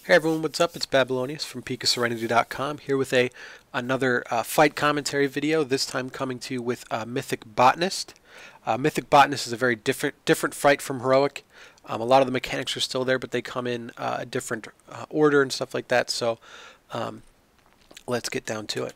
Hey everyone, what's up? It's Babylonius from PeakofSerenity.com here with another fight commentary video, this time coming to you with Mythic Botanist. Mythic Botanist is a very different fight from Heroic. A lot of the mechanics are still there, but they come in a different order and stuff like that, so let's get down to it.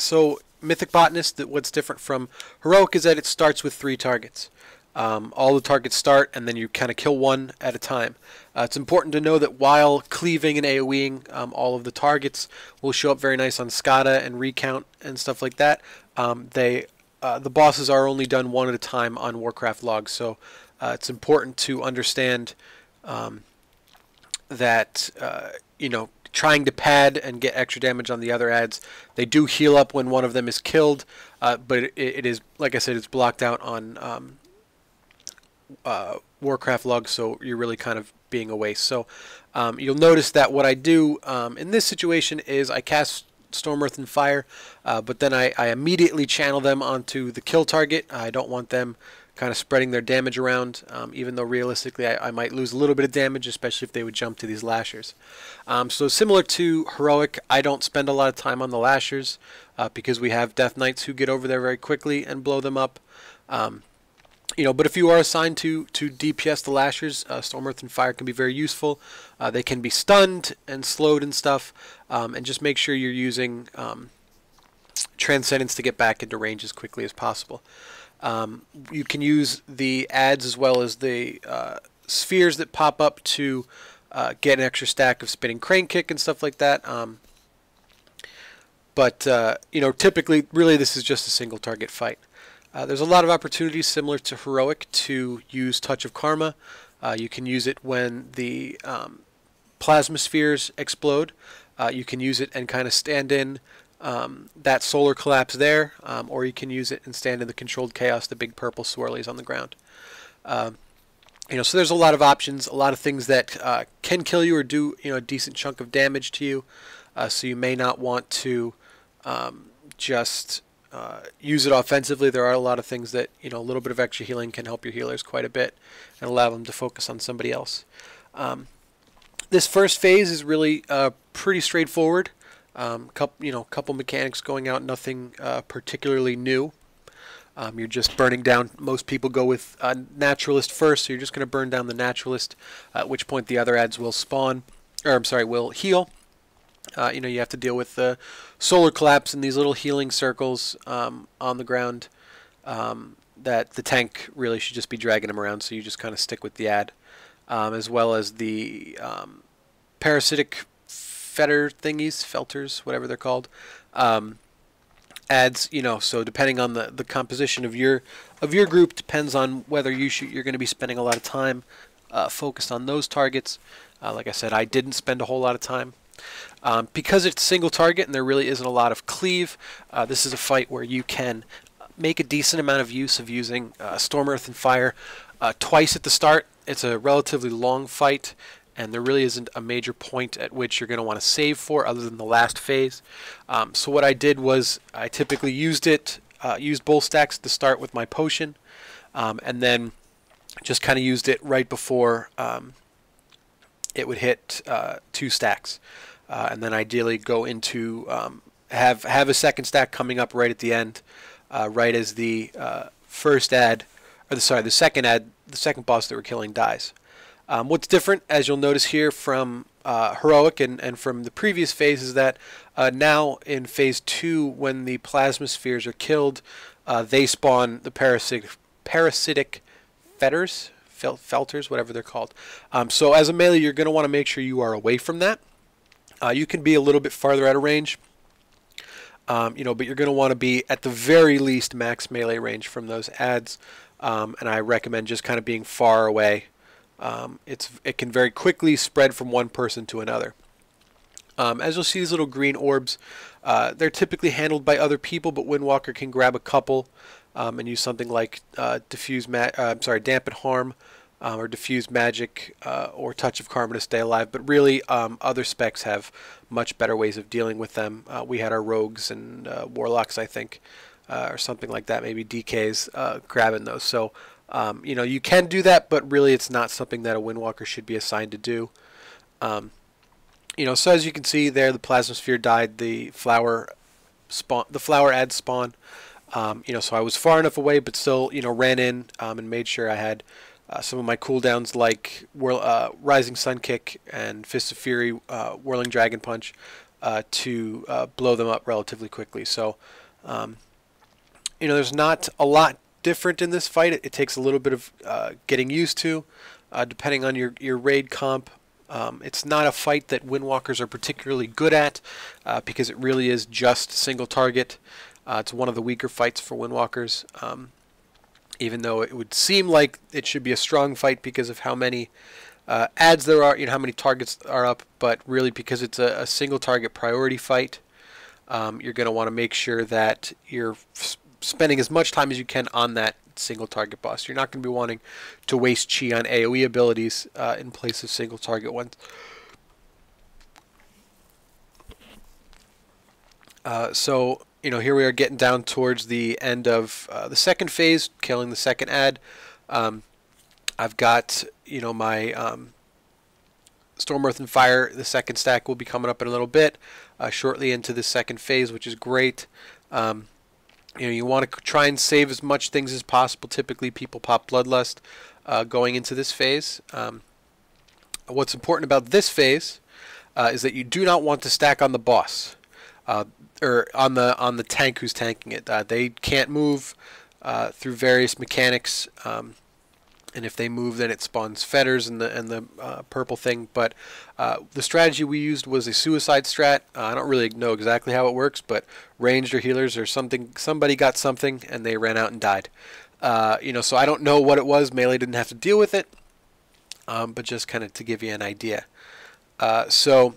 So Mythic Botanist, what's different from Heroic is that it starts with 3 targets. All the targets start, and then you kind of kill one at a time. It's important to know that while cleaving and AoEing, all of the targets will show up very nice on SCADA and recount and stuff like that. The bosses are only done one at a time on Warcraft logs, so it's important to understand that trying to pad and get extra damage on the other adds. They do heal up when one of them is killed, but it is, like I said, it's blocked out on Warcraft logs, so you're really kind of being a waste. So you'll notice that what I do in this situation is I cast Storm, Earth, and Fire, but then I immediately channel them onto the kill target. I don't want them kind of spreading their damage around, even though realistically I might lose a little bit of damage, especially if they would jump to these lashers. So similar to Heroic, I don't spend a lot of time on the lashers because we have Death Knights who get over there very quickly and blow them up. But if you are assigned to DPS the lashers, Storm, Earth, and Fire can be very useful. They can be stunned and slowed and stuff, and just make sure you're using Transcendence to get back into range as quickly as possible. You can use the adds as well as the spheres that pop up to get an extra stack of Spinning Crane Kick and stuff like that. Typically, really, this is just a single target fight. There's a lot of opportunities similar to Heroic to use Touch of Karma. You can use it when the plasma spheres explode. You can use it and kind of stand in that solar collapse there, or you can use it and stand in the controlled chaos, the big purple swirlies on the ground. So there's a lot of options, a lot of things that can kill you or do a decent chunk of damage to you. So you may not want to just use it offensively. There are a lot of things that a little bit of extra healing can help your healers quite a bit and allow them to focus on somebody else. This first phase is really pretty straightforward. Couple mechanics going out, nothing particularly new. You're just burning down. Most people go with Naturalist first, so you're just going to burn down the Naturalist, at which point the other adds will spawn, will heal. You have to deal with the solar collapse and these little healing circles on the ground that the tank really should just be dragging them around, so you just kind of stick with the ad, as well as the parasitic felters, whatever they're called, adds, so depending on the composition of your group, depends on whether you're going to be spending a lot of time focused on those targets. Like I said, I didn't spend a whole lot of time. Because it's a single target and there really isn't a lot of cleave, this is a fight where you can make a decent amount of use of using Storm, Earth, and Fire twice at the start. It's a relatively long fight, and there really isn't a major point at which you're going to want to save for other than the last phase. So what I did was I typically used both stacks at the start with my potion, and then just kind of used it right before it would hit 2 stacks. And then ideally go into have a second stack coming up right at the end, right as the the second boss that we're killing dies. What's different, as you'll notice here from Heroic and from the previous phase, is that now in phase 2, when the plasma spheres are killed, they spawn the parasitic felters, whatever they're called. So as a melee, you're going to want to make sure you are away from that. You can be a little bit farther out of range, but you're going to want to be at the very least max melee range from those adds, and I recommend just kind of being far away. It can very quickly spread from one person to another. As you'll see, these little green orbs, they're typically handled by other people, but Windwalker can grab a couple and use something like Dampen Harm, or Diffuse Magic, or Touch of Karma to stay alive. But really, other specs have much better ways of dealing with them. We had our Rogues and Warlocks, I think, or something like that, maybe DKs grabbing those. So you can do that, but really it's not something that a Windwalker should be assigned to do. So as you can see there, the plasmasphere died. The flower ad spawn. So I was far enough away, but still, ran in and made sure I had some of my cooldowns like Rising Sun Kick and Fist of Fury, Whirling Dragon Punch, to blow them up relatively quickly. So, there's not a lot different in this fight. It takes a little bit of getting used to, depending on your raid comp. It's not a fight that Windwalkers are particularly good at, because it really is just single target. It's one of the weaker fights for Windwalkers, even though it would seem like it should be a strong fight because of how many ads there are, how many targets are up, but really because it's a single target priority fight, you're going to want to make sure that you're spending as much time as you can on that single target boss. You're not going to be wanting to waste chi on AoE abilities in place of single target ones. So here we are getting down towards the end of the second phase, killing the second ad. I've got my Storm, Earth, and Fire. The second stack will be coming up in a little bit, shortly into the second phase, which is great. You want to try and save as much things as possible. Typically, people pop Bloodlust going into this phase. What's important about this phase is that you do not want to stack on the boss, or on the tank who's tanking it. They can't move through various mechanics, and if they move, then it spawns fetters and the purple thing. But the strategy we used was a suicide strat. I don't really know exactly how it works, but ranged or healers or something, somebody got something and they ran out and died. So I don't know what it was. Melee didn't have to deal with it, but just kind of to give you an idea. So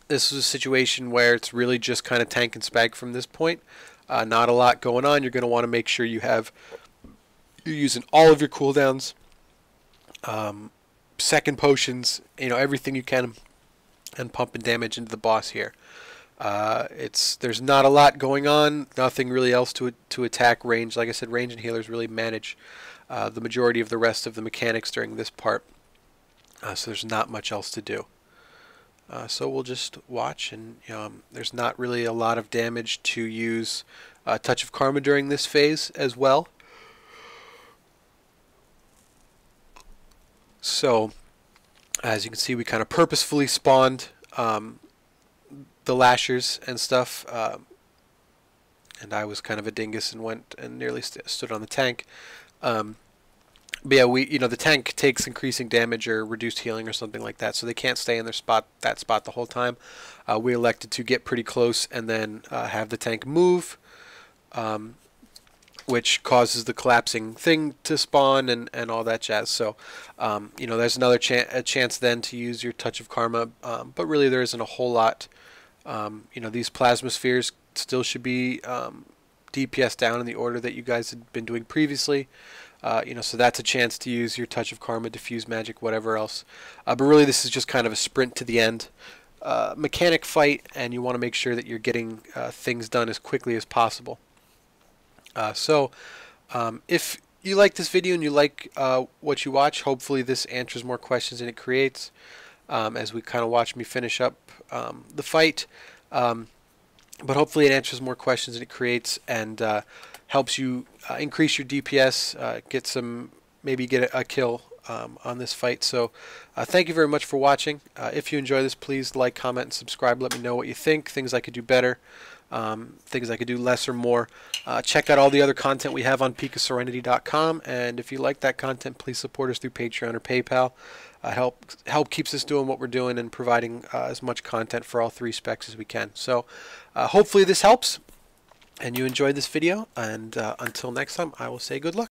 this is a situation where it's really just kind of tank and spag from this point. Not a lot going on. You're going to want to make sure you're using all of your cooldowns, second potions, everything you can, and pumping damage into the boss here. There's not a lot going on. Nothing really else to attack. Range, like I said, range and healers really manage the majority of the rest of the mechanics during this part. So there's not much else to do. So we'll just watch, and there's not really a lot of damage to use Touch of Karma during this phase as well. So as you can see, we kind of purposefully spawned the lashers and stuff, and I was kind of a dingus and went and nearly stood on the tank. But yeah, the tank takes increasing damage or reduced healing or something like that, so they can't stay in that spot the whole time. We elected to get pretty close and then have the tank move, which causes the collapsing thing to spawn and all that jazz. So, there's another chance then to use your Touch of Karma, but really there isn't a whole lot. These plasma spheres still should be DPS down in the order that you guys had been doing previously. So that's a chance to use your Touch of Karma, Diffuse Magic, whatever else. But really this is just kind of a sprint to the end mechanic fight, and you want to make sure that you're getting things done as quickly as possible. If you like this video and you like what you watch, hopefully this answers more questions than it creates, as we kind of watch me finish up the fight. But hopefully it answers more questions than it creates, and helps you increase your DPS, maybe get a kill on this fight. So thank you very much for watching. If you enjoy this, please like, comment, and subscribe. Let me know what you think, things I could do better, things I could do less or more. Check out all the other content we have on PeakofSerenity.com, and if you like that content, please support us through Patreon or PayPal. Help keeps us doing what we're doing and providing as much content for all three specs as we can. So hopefully this helps and you enjoyed this video, and until next time, I will say good luck.